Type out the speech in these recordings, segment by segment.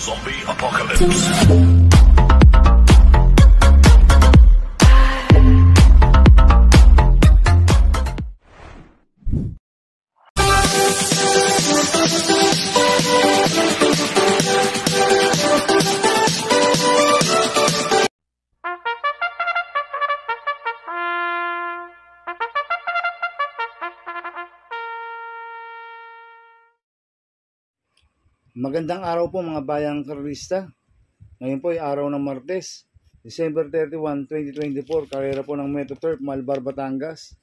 Zombie Apocalypse. Magandang araw po mga bayang karista. Ngayon po ay araw ng Martes, December 31, 2024. Karera po ng Metro Turf, Malbar, Batangas.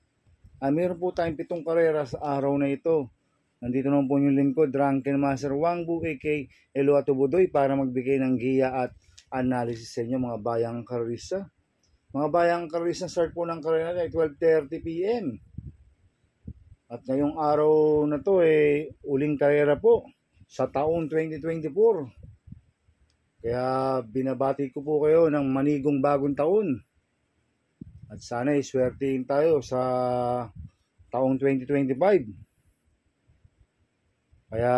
Meron po tayong 7 karera sa araw na ito. Nandito naman po yung lingkod, Drunken Master Wangbu a.k.a. Elo Atubudoy para magbigay ng giya at analysis sa inyo mga bayang karista. Mga bayang karista, start po ng karera ay 12:30 PM. At ngayong araw na to uling karera po sa taong 2024. Kaya binabati ko po kayo ng manigong bagong taon. At sana swertein tayo sa taong 2025. Kaya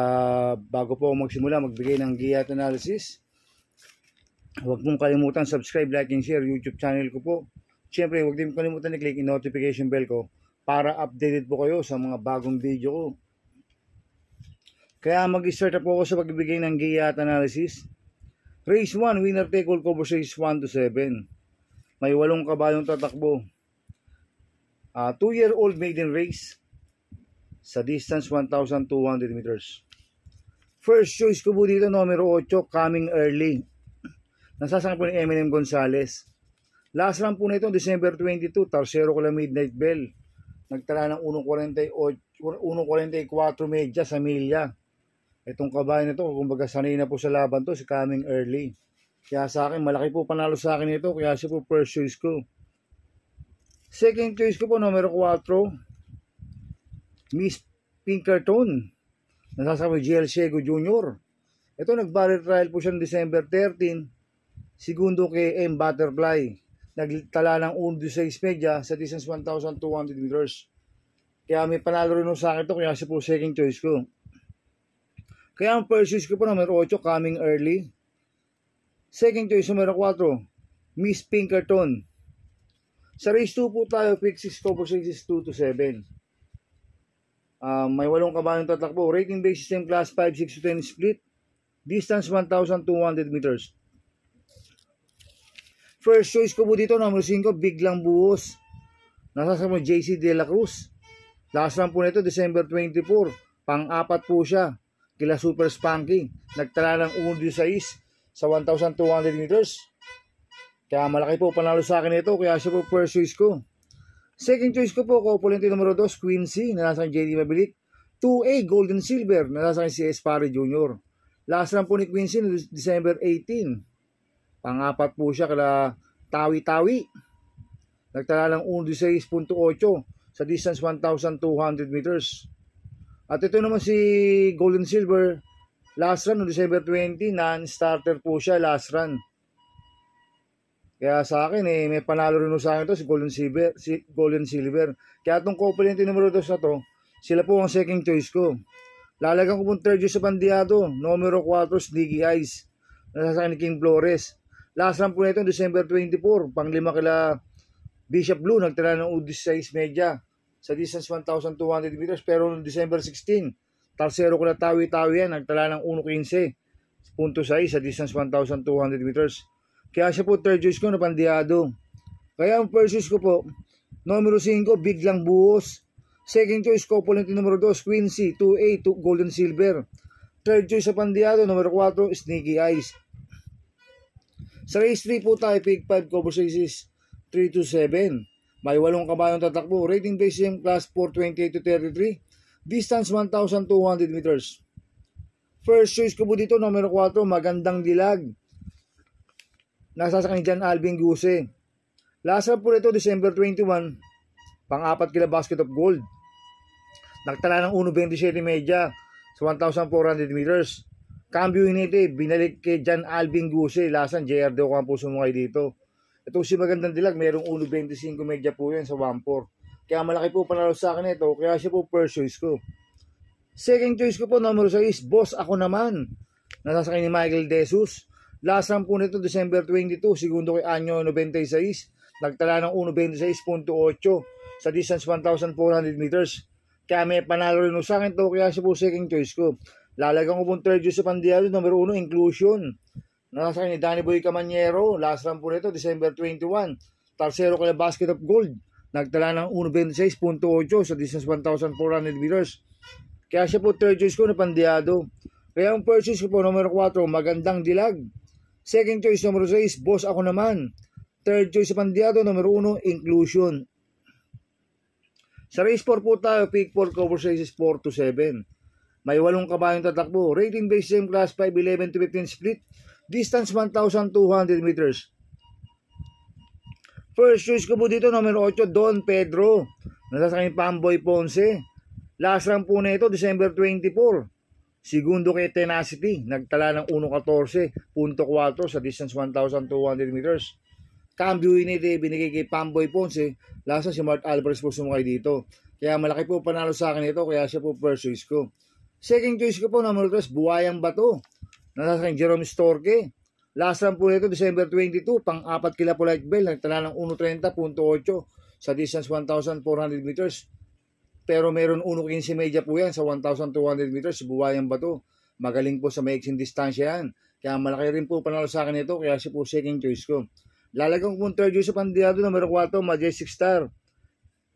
bago po magsimula, magbigay ng giya at analysis, huwag mong kalimutan subscribe, like, and share YouTube channel ko po. Siyempre, huwag din kalimutan i-click yung notification bell ko para updated po kayo sa mga bagong video ko. Kaya mag-start na po ako sa pagbibigay ng giya at analysis. Race 1, winner take all, cover race 1 to 7. May 8 kabayong tatakbo. 2-year-old maiden race sa distance 1,200 meters. First choice ko po dito, numero 8, Coming Early. Nasasama po ni Eminem Gonzalez. Last run po na ito, December 22, Tarsero ko lang Midnight Bell. Nagtala ng 1.44 medya sa milya. Itong kabayan na ito, kumbaga sanay na po sa laban to, si Coming Early. Kaya sa akin, malaki po panalo sa akin ito, kaya siya po first choice ko. Second choice ko po, numero 4, Miss Pinkerton. Nasasama ni GL Ciego Jr. Ito, nag-barrel trial po siya ng December 13, segundo kay M. Butterfly. Nagtala ng 1.16 medya sa distance 1,200 meters. Kaya may panalo rin sa akin ito, kaya siya po second choice ko. Kaya ang first choice ko po, numero 8, Coming Early. Second choice, numero 4, Miss Pinkerton. Sa race 2 po tayo, pick 6, cover 6 is 2 to 7. May 8 kabayong tatakbo. Rating base system class 5, 6 to 10 split. Distance 1,200 meters. First choice ko po dito, numero 5, Biglang Buhos. Nasasama JC De La Cruz. Last run po nito, December 24. Pang-apat po siya. Kila Super Spunky. Nagtala ng 1.16 sa 1,200 meters. Kaya malaki po panalo sa akin ito. Kaya siya po first choice ko. Second choice ko po, Couple numero 2, Quincy. Nalasan JD Mabilit. 2A, Golden Silver. Nalasan si Espare Jr. Last run po ni Quincy, December 18. Pang-apat po siya kila Tawi-Tawi. Nagtala ng 1.16.8 sa distance 1,200 meters. At ito naman si Golden Silver, last run no December 20, non-starter po siya last run. Kaya sa akin may panalo rin sa akin ito si Golden Silver. Kaya itong couple numero 2 na to, sila po ang second choice ko. Lalagyan ko pong third choice sa bandiado, numero 4, Sneaky Eyes. Nasasakyan ni King Flores. Last run po na ito December 24, pang-5 kila Bishop Blue, nagtala ng 16 medya sa distance 1,200 meters, pero noong December 16, Tarsero ko na Tawi-Tawi yan, nagtala ng 1.15.6 sa distance 1,200 meters. Kaya siya po third choice ko na pandiado. Kaya ang first choice ko po, numero 5, Biglang Buhos. Second choice ko po numero 2, Quincy, 2A, Golden Silver. Third choice sa pandiado, numero 4, Sneaky Eyes. Sa race 3 po tayo, pick 5, cover 6, 3 to 7. May 8 kabayong tatakbo. Rating base system class 428 to 33. Distance 1,200 meters. First choice ko po dito, numero 4, Magandang Dilag. Nasasakyan ni John Alvin Guse. Last run po nito, December 21. Pang-apat kila Basket of Gold. Nagtala ng 1.27 medya sa 1,400 meters. Cambio Hinete, binalik kay John Alvin Guse. Last run, JR Deo Campos sumukay dito. Ito si Magandang Dilag, mayroong 1.25 medya po yan sa 1.4. Kaya malaki po panalo sa akin ito, kaya siya po first choice ko. Second choice ko po, numero 6, Boss Ako Naman. Nasasakay ni Michael De Jesus. Last run po nito, December 22, segundo kay Anyo 96, nagtala ng 1.26.8 sa distance 1,400 meters. Kaya may panalo rin sa akin to, kaya siya po second choice ko. Lalagyan ko pong third choice sa Pandiado, number 1, Inclusion. Nasasakay ni Danny Boy Camaniero, last run po nito, December 21, Tarsero kay Basket of Gold, nagtala ng 1.26.8 sa distance 1,400 meters. Kaya siya po third choice ko na Pandiado. Kaya ang first choice ko po, number 4, Magandang Dilag. Second choice, number 6, Boss Ako Naman. Third choice sa Pandiado, number 1, Inclusion. Sa race 4 po tayo, pick 4 cover sizes 4 to 7. May 8 kabayong tatakbo. Rating based same class 5, 11 to 15 split. Distance 1,200 meters. First choice ko po dito, number 8, Don Pedro. Nasasakay ni Pamboy Ponce. Last run po na ito, December 24. Segundo kay Tenacity, nagtala ng 1.14.4 sa distance 1,200 meters. Cambio inite, binigay kay Pamboy Ponce, lasa si Mart Alvarez po sumakay dito. Kaya malaki po panalo sa akin ito, kaya siya po first choice ko. Second choice ko po, number 3, Buwayang Bato. Nasasakay Jerome Storke. Last run po nito, December 22, pang-4 kila po Light Bell, nagtala ng 1.30.8 sa distance 1,400 meters. Pero meron 1.15 media po yan sa 1,200 meters, Buwayang Bato. Magaling po sa maiksing distansya yan. Kaya malaki rin po panalo sa akin ito, kaya siya po second choice ko. Lalagyan ko po third choice sa Pandiado, number 4, Majestic Star.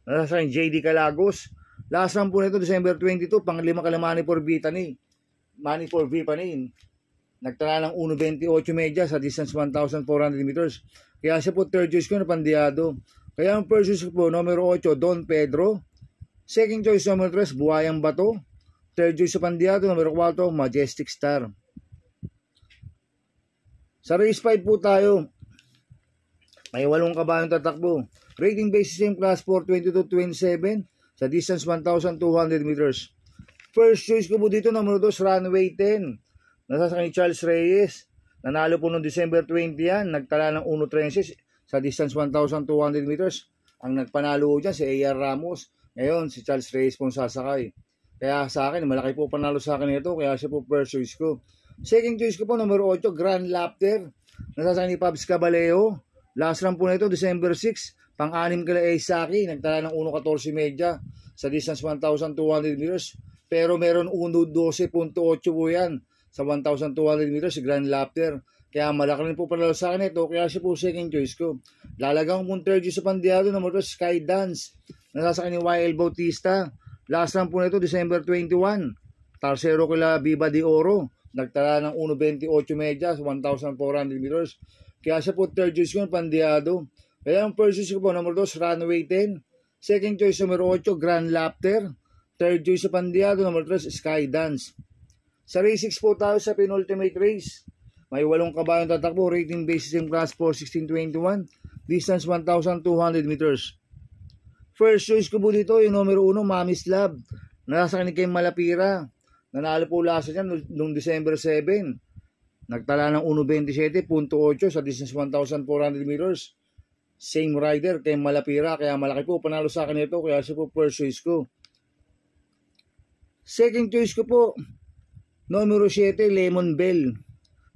Nasasakay JD Calagos. Last run po nito, December 22, pang-5 kala Money for Vitanin. Money for Vitanin. Nagtala ng 1.28 media sa distance 1,400 meters. Kaya siya po third choice ko na Pandiado. Kaya ang first choice ko po, number 8, Don Pedro. Second choice, number 3, Buwayang Bato. Third choice sa Pandiado, number 4, Majestic Star. Sa race 5 po tayo. May 8 kabayong tatakbo. Rating basis same class 4, 22-27 sa distance 1,200 meters. First choice ko po dito, number 2, Runway 10. Nasasakay ni Charles Reyes. Nanalo po noong December 20 yan. Nagtala ng 1.13 sa distance 1,200 meters. Ang nagpanalo dyan si A.R. Ramos. Ngayon, si Charles Reyes po sasakay. Kaya sa akin, malaki po panalo sa akin ito. Kaya siya po first choice ko. Second choice ko po, number 8, Grand Laughter. Nasasakay ni Pabs Caballeo. Last run po na ito, December 6. Pang-6 kila Aisaki. Nagtala ng 1.14 media sa distance 1,200 meters. Pero meron 1.12.8 po yan sa 1,200 meters si Grand Laughter. Kaya malaki rin po panalo sa akin ito. Kaya siya po second choice ko. Lalagang po third choice sa Pandiado, number 2, Sky Dance. Nasasakay ni YL Bautista. Last run po na ito, December 21. Tarsero kila Viva de Oro. Nagtala ng 1.28 media sa 1,400 meters. Kaya siya po third choice ko ng Pandiado. Kaya ang first choice ko po, number 2, Runway 10. Second choice, number 8, Grand Laughter. Third choice sa Pandiado, number 3, Sky Dance. Sa race 6 po tayo sa penultimate race. May 8 kabayong tatakbo. Rating basis in class 4, 16-21. Distance 1,200 meters. First choice ko po dito, yung numero 1, Mami's Love. Nasasakay ni Ken Malapira. Nanalo po lasa niya noong December 7. Nagtala ng 1.27.8 sa distance 1,400 meters. Same rider, Ken Malapira. Kaya malaki po panalo sa akin ito. Kaya siya po first choice ko. Second choice ko po, numero 7, Lemon Bell.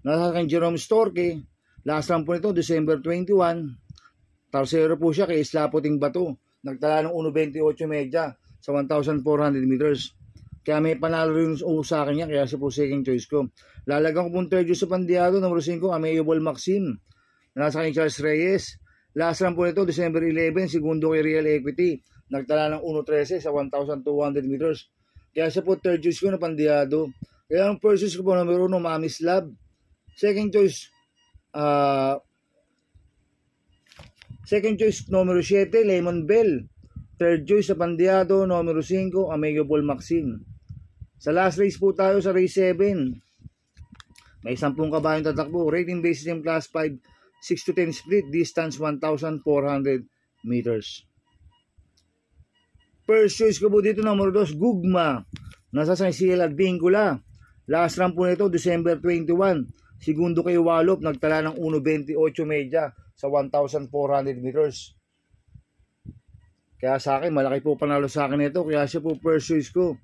Nasasakay Jerome Storke. Last run po nito, December 21. Tarsero po siya kay Islapoting Bato. Nagtala ng 1.28 media sa 1,400 meters. Kaya may panalo rin sa akin yan, kaya siya po second choice ko. Lalagyan ko pong third choice sa Pandiado, number 5, Ameyable Maxim. Nasasakay Charles Reyes. Last run po nito, December 11, segundo kay Real Equity. Nagtala ng 1.13 sa 1,200 meters. Kaya siya po third choice ko na Pandiado. Kaya ang first choice ko po, number 1, Mami's Love. Second choice, numero 7, Lemon Bell. Third choice sa Pandiado, numero 5, Ameyable Maxim. Sa last race po tayo sa race 7. May 10 kabayong tatakbo. Rating basis in class 5, 6-10 split. Distance 1,400 meters. First choice ko po dito, numero 2, Gugma. Nasasakay sila Vincula. Last run po nito, December 21. Segundo kay Wallop, nagtala ng 1.28 media sa 1,400 meters. Kaya sa akin, malaki po panalo sa akin ito. Kaya siya po first choice ko.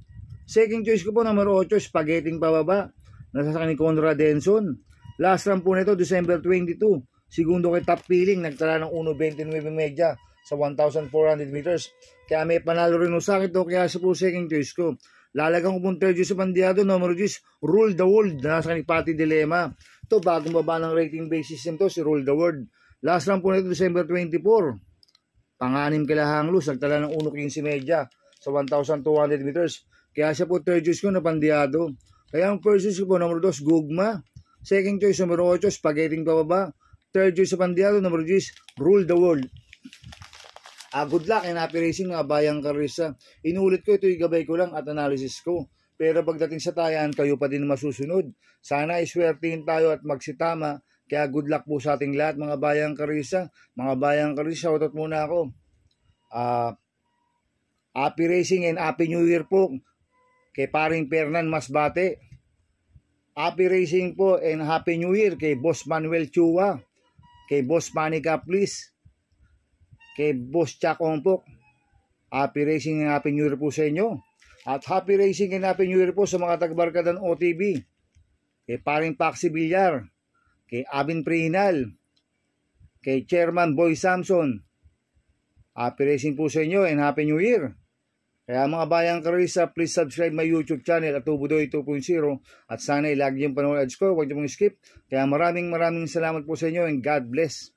Second choice ko po, number 8, Spaghetting Pababa. nasasakyan ni Conrad Denson. Last run po nito, December 22. Segundo kay Top Feeling, nagtala ng 1.29 media sa 1,400 meters. Kaya may panalo rin sa akin to, kaya siya po second choice ko. Lalagang ko pong third choice sa Bandiado, numero 10, Rule the World, nasa ni Patty Dilema. Ito, bagong baba ng rating base system to, si Rule the World. Last run po nito, December 24. Pang-anim kila Hanglus, nagtala ng 1.15 media sa 1,200 meters. Kaya siya po third choice ko na Bandiado. Kaya ang first choice ko po, numero 2, Gugma. Second choice, numero 8, Spaghetti pababa. Third choice sa Bandiado, numero 10, Rule the World. Good luck and happy racing mga bayang karisa. Inulit ko, ito igabay ko lang at analysis ko. Pero pagdating sa tayan, kayo pa din masusunod. Sana iswertihin tayo at magsitama. Kaya good luck po sa ating lahat mga bayang karisa. Mga bayang karisa, shoutout muna ako. Happy racing and happy new year po kay paring Fernan Masbate. Happy racing po and happy new year kay Boss Manuel Chua, kay Boss Manny Caplis, kay Boss Chuck Ompok. Happy racing and happy new year po sa inyo. At happy racing and happy new year po sa mga tagbarkadan OTV. Kay paring Paxi Villar, kay Abin Prinal, kay Chairman Boy Samson. Happy racing po sa inyo and happy new year. Kaya mga bayang karisa, please subscribe my YouTube channel at Tubudoy 2.0 at sana lagi yung panonood ko, huwag niyo mong skip. Kaya maraming salamat po sa inyo and God bless.